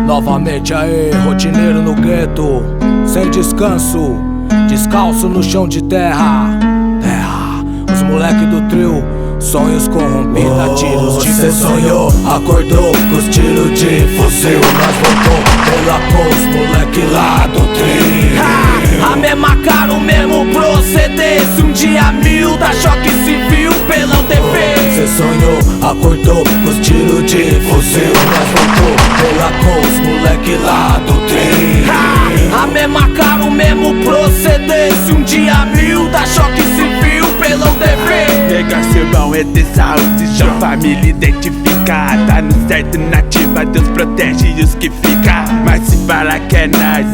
Novamente aí, rotineiro no gueto, sem descanso, descalço no chão de terra. Os moleque do trio, sonhos corrompidos a tiros de Você sonhou, acordou com os tiros de fuzil. Nós voltou pela cor, moleque lá do trio. A mesma cara, o mesmo procedência. Um dia 1000 dá choque civil pela UTV. Você sonhou, acordou com os tiros de fuzil. Nós voltou pela cor, moleque lá do trio. A mesma cara, o mesmo procedência. Um dia 1000 dá choque civil pela UTV. Negócio bom é ter saúde, sua família identificada. No certo, nativa, Deus protege os que fica. Mas se falar que é nós,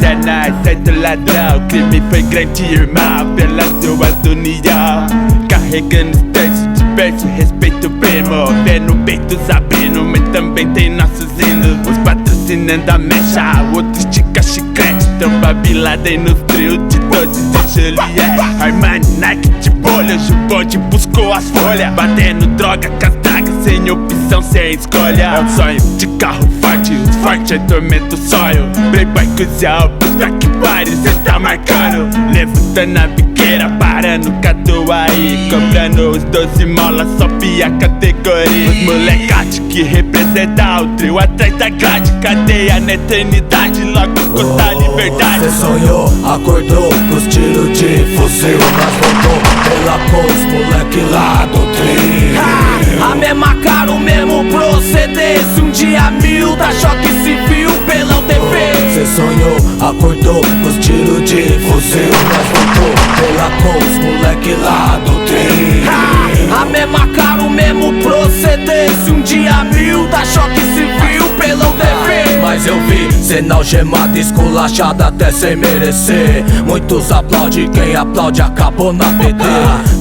certo ladrão. Crime foi grande, irmão, pela sua união. Carregando os terços disperso, respeito primo. Vê no peito abrindo, mas também tem nossos hinos. Uns patrocinando a mecha, outros estica chiclete. Tromba Bin nos trios de 12 de Juliette. Armani, Nike de bolha, hoje o bonde buscou as folhas. Batendo droga, castraga, sem opção, sem escolha. É um sonho de carro forte, os fortes atormentam o sonho. Playboy cuzão, puta que pariu, cê tá marcando. Levantando a biqueira, parando Catuaí. Comprando os 12 molas, só pia categoria. Os molecote que representam o trio atrás da grade. Cadeia na eternidade, logo conta a liberdade. Você sonhou, acordou com os tiros de fuzil. Nós voltou pela cor, moleque lá do trio. A mesma cara, o mesmo procedência. Um dia 1000 dá choque civil pela UTV. Você sonhou, acordou com os tiros de fuzil. Nós voltou pela cor, moleque lá do trio. A mesma cara, o mesmo procedência. Um dia 1000 dá choque civil pela UTV. Mas eu vi sendo algemado, esculachado até sem merecer. Muitos aplaudem, quem aplaude acabou na PD.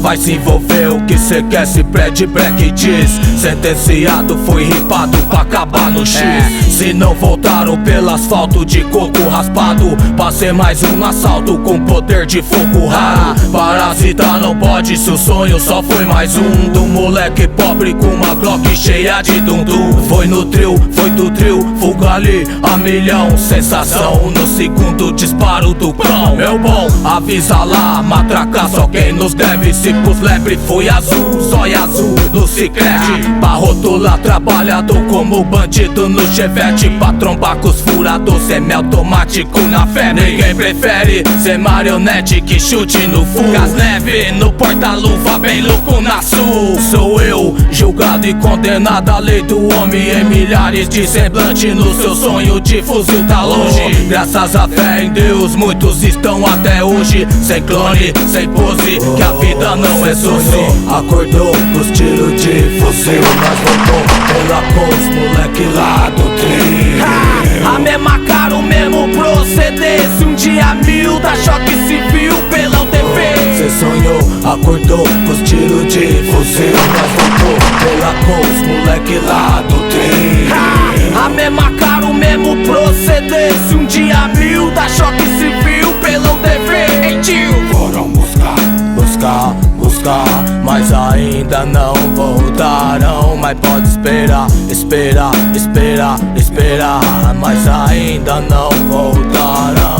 Vai se envolver, o que cê quer se prende, break diz. Sentenciado, foi ripado pra acabar no X. Se não voltaram pelo asfalto de coco raspado, pra ser mais um assalto com poder de fogo raro. Parasita não pode, se o sonho só foi mais um. Do moleque pobre com uma Glock cheia de dundum. Foi no trio, foi do trio, fuga ali a milhão. Sensação no segundo disparo do cão. Meu bom, avisa lá, matraca só quem nos deve. Se pros lebre foi azul, zóia azul no Cicrete. Pra rotular trabalhador como bandido no Chevette. Pra trombar com os furador, semi-automático na fé. Ninguém prefere ser marionete que chute no full. Gás leve no porta-luva, bem louco na sul. Sou eu, julgado e condenado à lei do homem. Em milhares de semblantes no seu sonho de fuzil tá longe. Graças à fé em Deus, muitos estão até hoje. Sem clone, sem pose, que a vida não é sonho. Acordou com os tiros de fuzil. Nós voltou pela cor, moleque lá do trio. A mesma cara, o mesmo procedência. Um dia 1000 dá choque civil pela UTV. Você sonhou, acordou com os tiros de fuzil. Nós voltou pela cor, moleque lá do trio. A mesma cara, o mesmo procedência. Um dia 1000 dá choque civil pela UTV. Ei tio, foram buscar, mas ainda não voltaram. Mas pode esperar, mas ainda não voltaram.